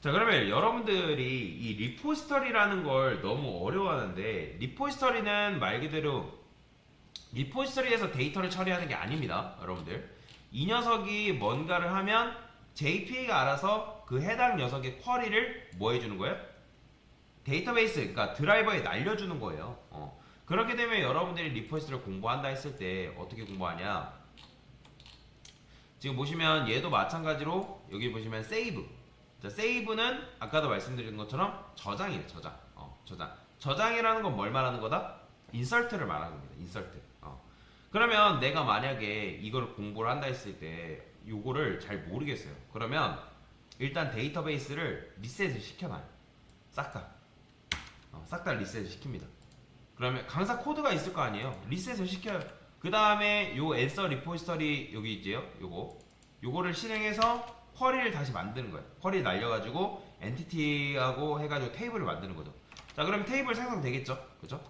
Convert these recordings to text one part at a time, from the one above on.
자, 그러면 여러분들이 이 리포지터리라는 걸 너무 어려워하는데, 리포지터리는 말 그대로 리포지터리에서 데이터를 처리하는 게 아닙니다, 여러분들. 이 녀석이 뭔가를 하면 JPA가 알아서 그 해당 녀석의 쿼리를 뭐 해주는 거예요? 데이터베이스, 그러니까 드라이버에 날려주는 거예요. 그렇게 되면 여러분들이 리포지터리를 공부한다 했을 때 어떻게 공부하냐? 지금 보시면 얘도 마찬가지로 여기 보시면 세이브. 자, 세이브는 아까도 말씀드린 것처럼 저장이에요, 저장. 저장. 저장이라는 건 뭘 말하는 거다? 인설트를 말하는 겁니다. 인설트. 그러면 내가 만약에 이걸 공부를 한다 했을 때 요거를 잘 모르겠어요. 그러면 일단 데이터베이스를 리셋을 시켜놔요. 싹 다. 싹 다 리셋을 시킵니다. 그러면 강사 코드가 있을 거 아니에요. 리셋을 시켜요. 그 다음에 요 앤서 리포지터리 여기 있지요. 요거를 실행해서 쿼리를 다시 만드는 거예요. 쿼리 날려가지고 엔티티하고 해가지고 테이블을 만드는 거죠. 자, 그러면 테이블 생성되겠죠? 그죠?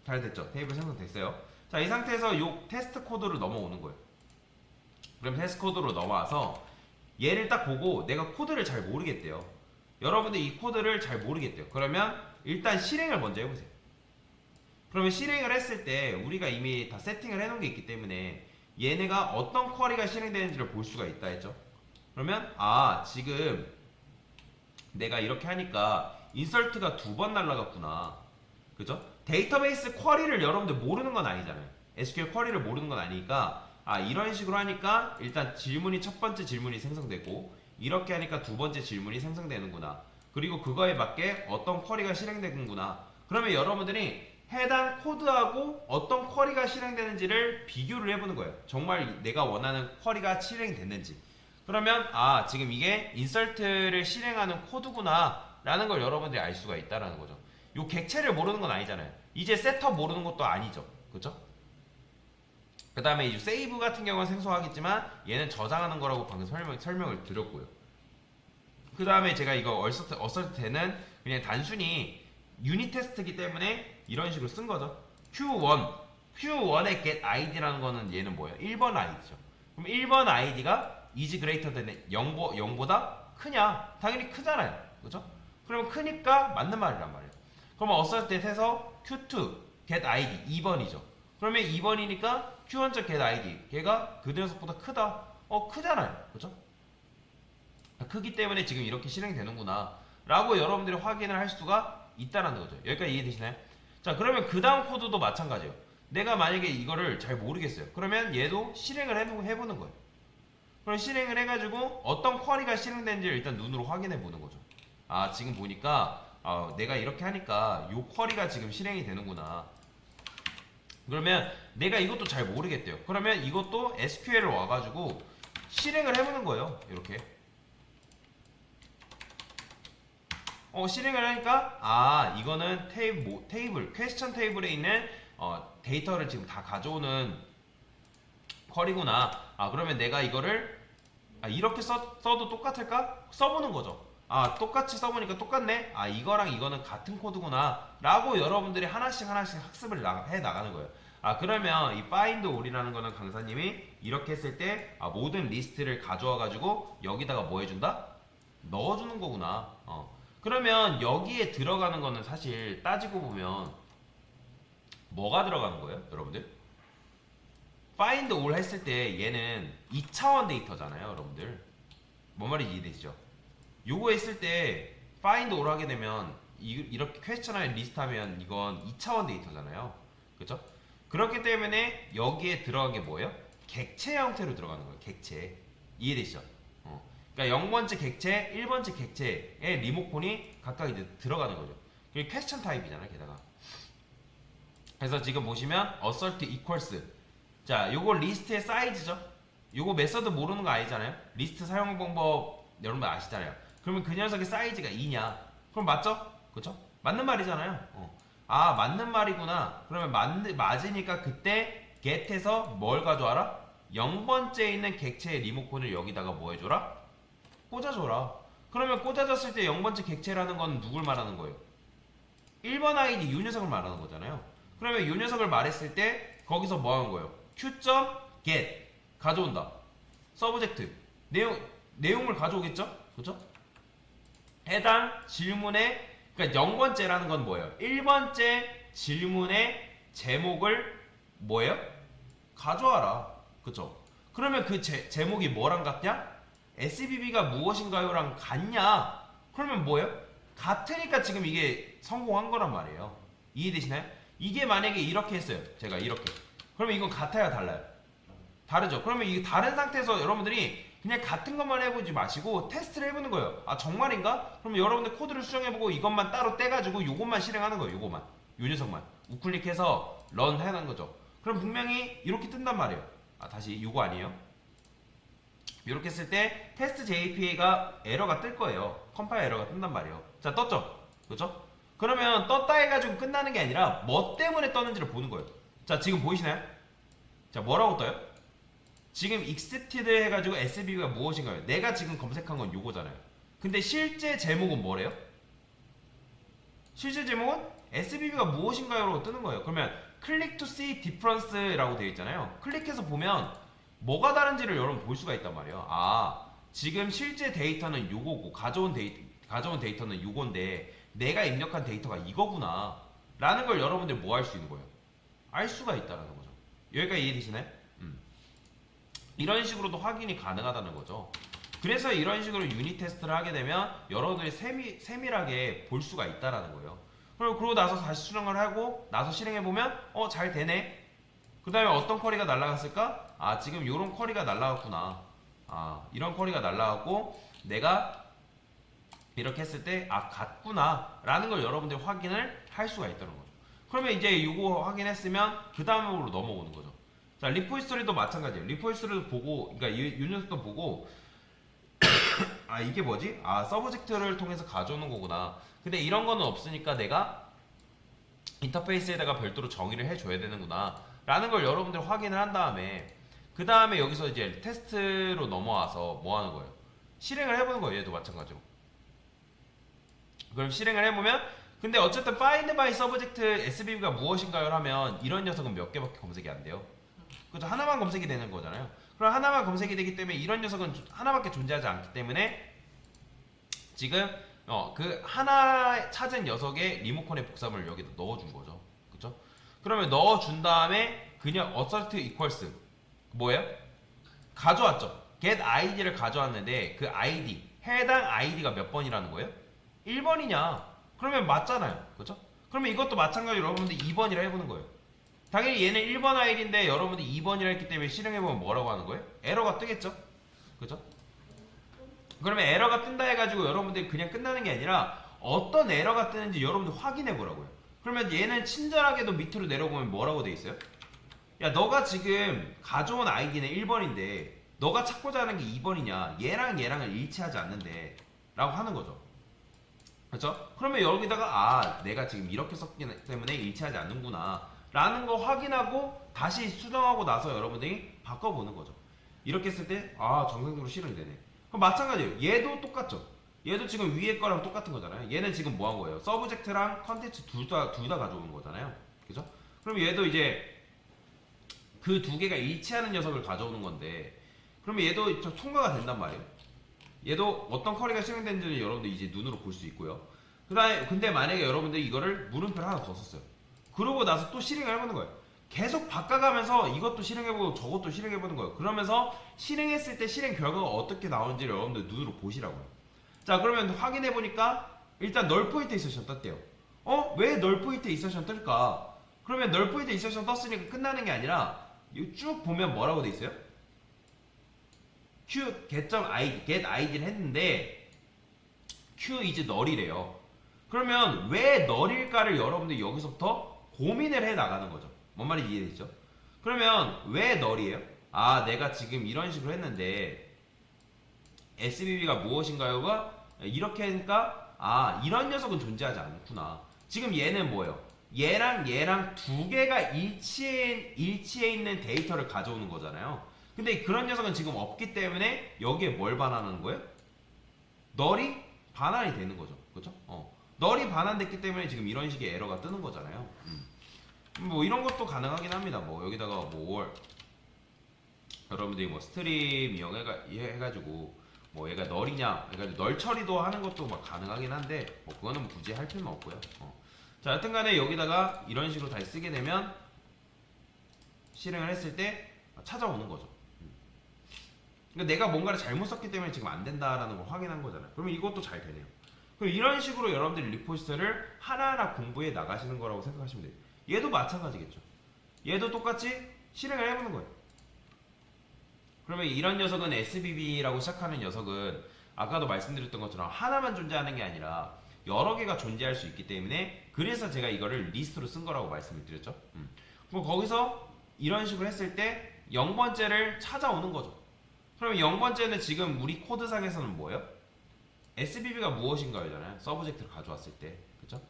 잘 됐죠? 테이블 생성됐어요. 자, 이 상태에서 요 테스트 코드로 넘어오는 거예요. 그럼 테스트 코드로 넘어와서 얘를 딱 보고 내가 코드를 잘 모르겠대요. 여러분들 이 코드를 잘 모르겠대요. 그러면 일단 실행을 먼저 해보세요. 그러면 실행을 했을 때 우리가 이미 다 세팅을 해놓은 게 있기 때문에 얘네가 어떤 쿼리가 실행되는지를 볼 수가 있다 했죠. 그러면 지금 내가 이렇게 하니까 인설트가 2번 날라갔구나. 그죠? 데이터베이스 쿼리를 여러분들 모르는 건 아니잖아요. SQL 쿼리를 모르는 건 아니니까 이런 식으로 하니까 일단 질문이 첫 번째 질문이 생성되고 이렇게 하니까 두 번째 질문이 생성되는구나. 그리고 그거에 맞게 어떤 쿼리가 실행되는구나. 그러면 여러분들이 해당 코드하고 어떤 쿼리가 실행되는지를 비교를 해보는 거예요. 정말 내가 원하는 쿼리가 실행됐는지. 그러면 지금 이게 인설트를 실행하는 코드구나 라는 걸 여러분들이 알 수가 있다라는 거죠. 요 객체를 모르는 건 아니잖아요. 이제 셋업 모르는 것도 아니죠. 그죠? 그 다음에 이 세이브 같은 경우는 생소하겠지만 얘는 저장하는 거라고 방금 설명을 드렸고요. 그 다음에 제가 이거 어설트는 그냥 단순히 유닛 테스트이기 때문에 이런 식으로 쓴 거죠. Q1의 get id라는 거는 얘는 뭐예요? 1번 id죠. 그럼 1번 id가 is greater than 0보다 크냐? 당연히 크잖아요. 그죠? 그러면 크니까 맞는 말이란 말이에요. 그러면 어설트에서 Q2 get id 2번이죠. 그러면 2번이니까 Q1 get id 걔가 그 녀석보다 크다. 크잖아요. 그죠? 크기 때문에 지금 이렇게 실행되는구나 라고 여러분들이 확인을 할 수가 있다는 거죠. 여기까지 이해되시나요? 자, 그러면 그 다음 코드도 마찬가지예요. 내가 만약에 이거를 잘 모르겠어요. 그러면 얘도 실행을 해보는 거예요. 그럼 실행을 해가지고 어떤 쿼리가 실행되는지를 일단 눈으로 확인해 보는 거죠. 지금 보니까 내가 이렇게 하니까 요 쿼리가 지금 실행이 되는구나. 그러면 내가 이것도 잘 모르겠대요. 그러면 이것도 SQL을 와가지고 실행을 해보는 거예요. 이렇게 실행을 하니까 이거는 테이블 퀘스천 테이블에 있는 데이터를 지금 다 가져오는 쿼리구나. 그러면 내가 이거를 이렇게 써도 똑같을까? 써보는 거죠. 똑같이 써보니까 똑같네. 이거랑 이거는 같은 코드구나 라고 여러분들이 하나씩 학습을 해 나가는 거예요. 그러면 이 find all이라는 거는 강사님이 이렇게 했을 때 모든 리스트를 가져와 가지고 여기다가 뭐 해준다? 넣어주는 거구나. 그러면 여기에 들어가는 거는 사실 따지고 보면 뭐가 들어가는 거예요, 여러분들? find all 했을 때 얘는 2차원 데이터잖아요, 여러분들. 뭔 말인지 이해되시죠? 요거 했을 때 find all 하게 되면 이렇게 퀘스천에 리스트 하면 이건 2차원 데이터잖아요. 그죠? 그렇기 때문에 여기에 들어간 게 뭐예요? 객체 형태로 들어가는 거예요. 객체. 이해되시죠? 그러니까 0번째 객체, 1번째 객체의 리모컨이 각각 이제 들어가는 거죠. 그게 퀘스천 타입이잖아요, 게다가. 그래서 지금 보시면 assert equals. 자, 요거 리스트의 사이즈죠. 요거 메서드 모르는 거 아니잖아요. 리스트 사용 방법 여러분 아시잖아요. 그러면 그 녀석의 사이즈가 2냐? 그럼 맞죠? 그쵸? 맞는 말이잖아요. 맞는 말이구나. 그러면 맞으니까 그때 get에서 뭘 가져와라? 0번째에 있는 객체의 리모컨을 여기다가 뭐 해줘라? 꽂아줘라. 그러면 꽂아줬을 때 0번째 객체라는 건 누굴 말하는 거예요? 1번 아이디 요 녀석을 말하는 거잖아요. 그러면 요 녀석을 말했을 때 거기서 뭐 하는 거예요? Q.get 가져온다. 서브젝트 내용물 가져오겠죠? 그죠? 해당 질문의 그러니까 0번째라는 건 뭐예요? 1번째 질문의 제목을 뭐예요? 가져와라. 그쵸? 그러면 그 제목이 뭐랑 같냐? SBB가 무엇인가요랑 같냐? 그러면 뭐예요? 같으니까 지금 이게 성공한 거란 말이에요. 이해되시나요? 이게 만약에 이렇게 했어요. 제가 이렇게. 그러면 이건 같아요, 달라요? 다르죠? 그러면 이게 다른 상태에서 여러분들이 그냥 같은 것만 해보지 마시고 테스트를 해보는 거예요. 아, 정말인가? 그러면 여러분들 코드를 수정해보고 이것만 따로 떼가지고 이것만 실행하는 거예요. 요거만. 요 녀석만. 우클릭해서 런 해놓은 거죠. 그럼 분명히 이렇게 뜬단 말이에요. 아, 다시 요거 아니에요? 이렇게 했을 때 테스트 JPA가 에러가 뜰 거예요. 컴파일 에러가 뜬단 말이에요. 자, 떴죠? 그렇죠? 그러면 떴다 해가지고 끝나는 게 아니라 뭐 때문에 떴는지를 보는 거예요. 자, 지금 보이시나요? 자, 뭐라고 떠요? 지금 accepted 해가지고 SBB가 무엇인가요? 내가 지금 검색한 건 요거잖아요. 근데 실제 제목은 뭐래요? 실제 제목은 SBB가 무엇인가요로 뜨는 거예요. 그러면 click to see difference라고 되어 있잖아요. 클릭해서 보면 뭐가 다른지를 여러분 볼 수가 있단 말이에요. 아, 지금 실제 데이터는 요거고 가져온 데이터는 요건데 내가 입력한 데이터가 이거구나 라는 걸 여러분들 뭐 할 수 있는 거예요? 알 수가 있다는 거죠. 여기까지 이해되시나요? 이런 식으로도 확인이 가능하다는 거죠. 그래서 이런 식으로 유닛 테스트를 하게 되면 여러분들이 세밀하게 볼 수가 있다는 거예요. 그리고 나서 다시 수정을 하고 나서 실행해보면 잘 되네. 그 다음에 어떤 쿼리가 날라갔을까? 아, 지금 요런 쿼리가 날라갔구나. 아, 이런 쿼리가 날라갔고 내가 이렇게 했을 때 같구나 라는 걸 여러분들이 확인을 할 수가 있다는 거죠. 그러면 이제 이거 확인했으면 그 다음으로 넘어오는 거죠. 자, 리포지터리도 마찬가지예요. 리포지터리도 보고, 그러니까 이 녀석도 보고, 아, 이게 뭐지? 아, 서브젝트를 통해서 가져오는 거구나. 근데 이런 거는 없으니까 내가 인터페이스에다가 별도로 정의를 해줘야 되는구나 라는 걸 여러분들 확인을 한 다음에 그 다음에 여기서 이제 테스트로 넘어와서 뭐 하는 거예요? 실행을 해보는 거예요. 얘도 마찬가지로. 그럼 실행을 해보면 근데 어쨌든 find by subject SBB가 무엇인가요? 하면 이런 녀석은 몇 개밖에 검색이 안 돼요. 그죠? 하나만 검색이 되는 거잖아요. 그럼 하나만 검색이 되기 때문에 이런 녀석은 하나밖에 존재하지 않기 때문에 지금 그 하나 찾은 녀석의 리모컨의 복사물을 여기다 넣어준 거죠. 그쵸? 그러면 넣어준 다음에 그냥 assert equals 뭐예요? 가져왔죠. get id를 가져왔는데 그 id 해당 id가 몇 번이라는 거예요? 1번이냐? 그러면 맞잖아요. 그쵸? 그러면 이것도 마찬가지로 여러분들 2번이라 해보는 거예요. 당연히 얘는 1번 아이디인데 여러분들이 2번이라 했기 때문에 실행해보면 뭐라고 하는 거예요? 에러가 뜨겠죠? 그죠? 그러면 에러가 뜬다 해가지고 여러분들이 그냥 끝나는 게 아니라 어떤 에러가 뜨는지 여러분들 확인해보라고요. 그러면 얘는 친절하게도 밑으로 내려보면 뭐라고 돼 있어요? 야, 너가 지금 가져온 아이디는 1번인데 너가 찾고자 하는 게 2번이냐? 얘랑 얘랑은 일치하지 않는데 라고 하는 거죠. 그렇죠? 그러면 여기다가 내가 지금 이렇게 썼기 때문에 일치하지 않는구나 라는 거 확인하고 다시 수정하고 나서 여러분들이 바꿔보는 거죠. 이렇게 했을 때 정상적으로 실행이 되네. 그럼 마찬가지예요. 얘도 똑같죠. 얘도 지금 위에 거랑 똑같은 거잖아요. 얘는 지금 뭐 한 거예요? 서브젝트랑 컨텐츠 둘 다 가져오는 거잖아요. 그죠? 그럼 얘도 이제 그 두 개가 일치하는 녀석을 가져오는 건데 그러면 얘도 통과가 된단 말이에요. 얘도 어떤 쿼리가 실행된지는 여러분들 이제 눈으로 볼 수 있고요. 그다음에 근데 만약에 여러분들이 이거를 물음표를 하나 더 썼어요. 그러고 나서 또 실행을 해보는 거예요. 계속 바꿔가면서 이것도 실행해보고 저것도 실행해보는 거예요. 그러면서 실행했을 때 실행 결과가 어떻게 나오는지를 여러분들 눈으로 보시라고요. 자, 그러면 확인해보니까 일단 널 포인트 인서션 떴대요. 왜 널 포인트 인서션 뜰까? 그러면 널 포인트 인서션 떴으니까 끝나는 게 아니라 쭉 보면 뭐라고 돼 있어요? q get id를 했는데 q is null이래요. 그러면 왜 null일까를 여러분들 여기서부터 고민을 해 나가는 거죠. 뭔 말인지 이해되시죠? 그러면 왜 null이에요? 내가 지금 이런 식으로 했는데 SBB가 무엇인가요가 이렇게 하니까 이런 녀석은 존재하지 않구나. 지금 얘는 뭐예요? 얘랑 두 개가 일치해 있는 데이터를 가져오는 거잖아요. 근데 그런 녀석은 지금 없기 때문에 여기에 뭘 반환하는 거예요? null이 반환이 되는 거죠. 그렇죠? null이 반환됐기 때문에 지금 이런 식의 에러가 뜨는 거잖아요. 뭐 이런 것도 가능하긴 합니다. 뭐 여기다가 뭐 여러분들이 뭐 스트림 이용해가지고 뭐 얘가 널이냐, 그러니까 널 처리도 하는 것도 막 가능하긴 한데 뭐 그거는 뭐 굳이 할 필요는 없고요. 자, 여튼간에 여기다가 이런 식으로 다시 쓰게 되면 실행을 했을 때 찾아오는 거죠. 그러니까 내가 뭔가를 잘못 썼기 때문에 지금 안 된다라는 걸 확인한 거잖아요. 그러면 이것도 잘 되네요. 그럼 이런 식으로 여러분들이 리포지터리를 하나하나 공부해 나가시는 거라고 생각하시면 돼요. 얘도 마찬가지겠죠. 얘도 똑같이 실행을 해보는 거예요. 그러면 이런 녀석은 SBB라고 시작하는 녀석은 아까도 말씀드렸던 것처럼 하나만 존재하는 게 아니라 여러 개가 존재할 수 있기 때문에 그래서 제가 이거를 리스트로 쓴 거라고 말씀을 드렸죠. 그럼 거기서 이런 식으로 했을 때 0번째를 찾아오는 거죠. 그러면 0번째는 지금 우리 코드상에서는 뭐예요? SBB가 무엇인가요잖아요. 서브젝트를 가져왔을 때. 그쵸?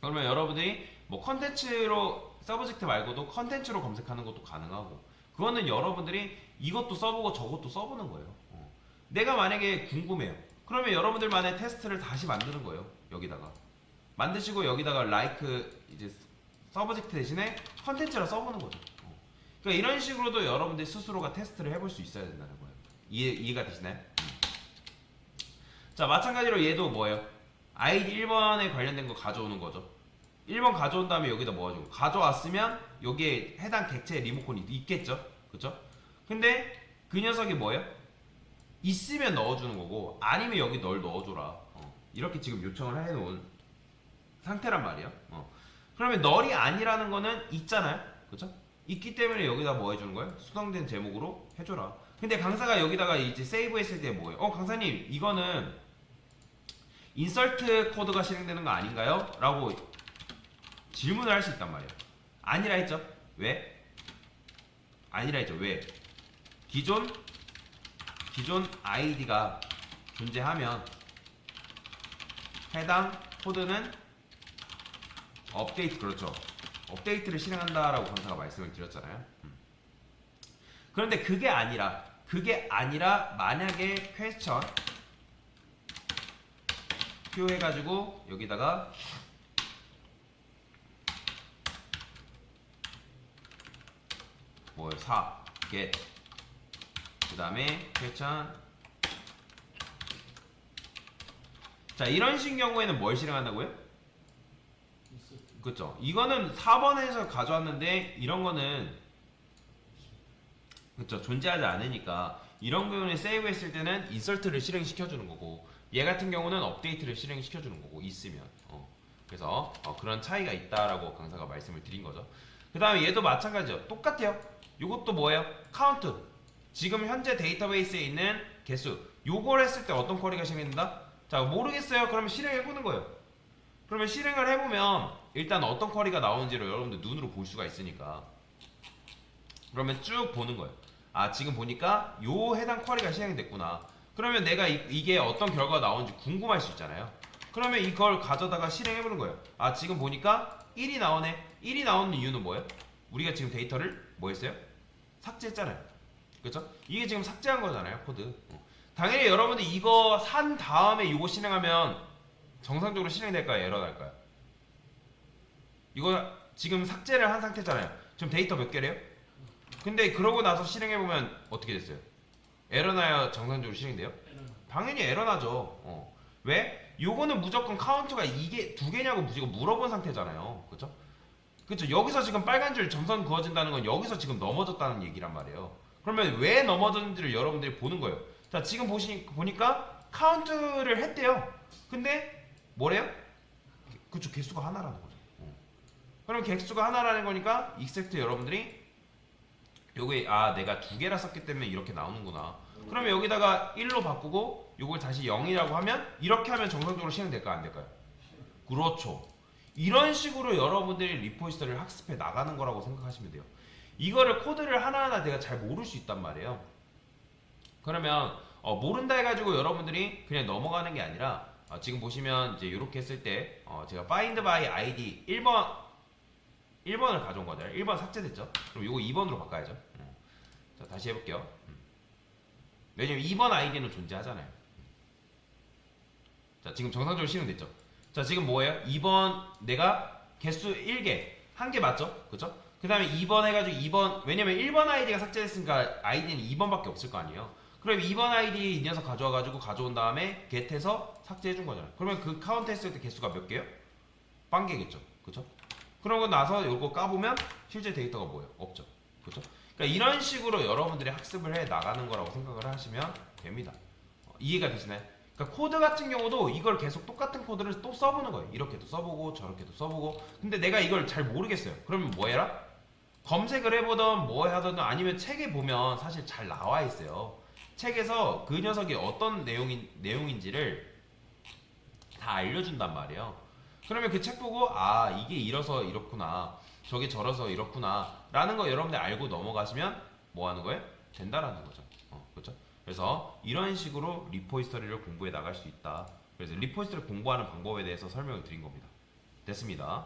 그러면 여러분들이 뭐 컨텐츠로 서브젝트 말고도 컨텐츠로 검색하는 것도 가능하고 그거는 여러분들이 이것도 써보고 저것도 써보는 거예요. 내가 만약에 궁금해요. 그러면 여러분들만의 테스트를 다시 만드는 거예요. 여기다가 만드시고 여기다가 like 이제 서브젝트 대신에 컨텐츠라 써보는 거죠. 그러니까 이런 식으로도 여러분들 스스로가 테스트를 해볼 수 있어야 된다는 거예요. 이해가 되시나요? 자, 마찬가지로 얘도 뭐예요? 아이디 1번에 관련된 거 가져오는 거죠. 1번 가져온 다음에 여기다 뭐 가지고 가져왔으면 여기에 해당 객체 리모컨이 있겠죠. 그쵸? 근데 그 녀석이 뭐예요? 있으면 넣어주는 거고 아니면 여기 널 넣어줘라. 이렇게 지금 요청을 해놓은 상태란 말이에요. 그러면 널이 아니라는 거는 있잖아요. 그쵸? 있기 때문에 여기다 뭐 해주는 거예요? 수정된 제목으로 해줘라. 근데 강사가 여기다가 이제 세이브 했을 때 뭐예요? 강사님 이거는 인설트 코드가 실행되는 거 아닌가요? 라고 질문을 할 수 있단 말이에요. 아니라 했죠. 왜? 아니라 했죠. 왜? 기존 아이디가 존재하면 해당 코드는 업데이트, 그렇죠. 업데이트를 실행한다라고 강사가 말씀을 드렸잖아요. 그런데 그게 아니라 만약에 퀘스천 q 해가지고 여기다가 뭐 4 get 그 다음에 퀘스천 자 이런 식 경우에는 뭘 실행한다고요? 그쵸. 이거는 4번에서 가져왔는데 이런 거는 그쵸 존재하지 않으니까 이런 경우는 세이브 했을 때는 인설트를 실행시켜주는 거고 얘 같은 경우는 업데이트를 실행시켜주는 거고 있으면 그래서 그런 차이가 있다라고 강사가 말씀을 드린 거죠. 그 다음에 얘도 마찬가지죠. 똑같아요. 요것도 뭐예요? 카운트 지금 현재 데이터베이스에 있는 개수 요걸 했을 때 어떤 쿼리가 실행된다? 자 모르겠어요. 그러면 실행해보는 거예요. 그러면 실행을 해보면 일단 어떤 쿼리가 나오는지를 여러분들 눈으로 볼 수가 있으니까 그러면 쭉 보는 거예요. 아 지금 보니까 요 해당 쿼리가 실행됐구나. 그러면 내가 이게 어떤 결과가 나오는지 궁금할 수 있잖아요. 그러면 이걸 가져다가 실행해보는 거예요. 아 지금 보니까 1이 나오네. 1이 나오는 이유는 뭐예요? 우리가 지금 데이터를 뭐 했어요? 삭제했잖아요. 그쵸? 이게 지금 삭제한 거잖아요. 코드. 당연히 여러분들 이거 산 다음에 이거 실행하면 정상적으로 실행될까요? 에러 날까요? 이거 지금 삭제를 한 상태잖아요. 지금 데이터 몇 개래요? 근데 그러고 나서 실행해보면 어떻게 됐어요? 에러 나야 정상적으로 실행돼요? 당연히 에러 나죠. 왜? 요거는 무조건 카운트가 이게 두 개냐고 무조건 물어본 상태잖아요. 그쵸? 그쵸? 여기서 지금 빨간 줄 점선 그어진다는 건 여기서 지금 넘어졌다는 얘기란 말이에요. 그러면 왜 넘어졌는지를 여러분들이 보는 거예요. 자, 지금 보니까 카운트를 했대요. 근데 뭐래요? 그쵸? 개수가 하나라는 거죠. 그럼 개수가 하나라는 거니까 except 여러분들이 요게 내가 두 개라 썼기 때문에 이렇게 나오는구나. 그러면 여기다가 1로 바꾸고 요걸 다시 0이라고 하면 이렇게 하면 정상적으로 실행될까요? 안 될까요? 그렇죠. 이런 식으로 여러분들이 리포지터리를 학습해 나가는 거라고 생각하시면 돼요. 이거를 코드를 하나하나 내가 잘 모를 수 있단 말이에요. 그러면 모른다 해가지고 여러분들이 그냥 넘어가는 게 아니라 지금 보시면 이제 이렇게 했을 때 제가 find by id 1번을 가져온 거잖아요. 1번 삭제됐죠? 그럼 이거 2번으로 바꿔야죠. 자, 다시 해볼게요. 왜냐면 2번 아이디는 존재하잖아요. 자, 지금 정상적으로 실행됐죠? 자, 지금 뭐예요? 2번 내가 개수 1개, 1개 맞죠? 그쵸? 그 다음에 2번 해가지고 2번, 왜냐면 1번 아이디가 삭제됐으니까 아이디는 2번밖에 없을 거 아니에요. 그럼 2번 아이디 이 녀석 가져와가지고 가져온 다음에 get해서 삭제해준 거잖아요. 그러면 그 카운트 했을 때 개수가 몇 개요? 빵 개겠죠. 그쵸? 그러고 나서 요거 까보면 실제 데이터가 뭐예요? 없죠. 그쵸? 그러니까 이런 식으로 여러분들이 학습을 해 나가는 거라고 생각을 하시면 됩니다. 이해가 되시나요? 그러니까 코드 같은 경우도 이걸 계속 똑같은 코드를 또 써보는 거예요. 이렇게도 써보고 저렇게도 써보고. 근데 내가 이걸 잘 모르겠어요. 그러면 뭐 해라? 검색을 해보던 뭐 하든 아니면 책에 보면 사실 잘 나와 있어요. 책에서 그 녀석이 어떤 내용인지를 다 알려준단 말이에요. 그러면 그 책 보고 아 이게 이래서 이렇구나 저게 저래서 이렇구나 라는 거 여러분들 알고 넘어가시면 뭐 하는 거예요? 된다라는 거죠. 그렇죠? 그래서 이런 식으로 리포지터리를 공부해 나갈 수 있다. 그래서 리포지터리 공부하는 방법에 대해서 설명을 드린 겁니다. 됐습니다.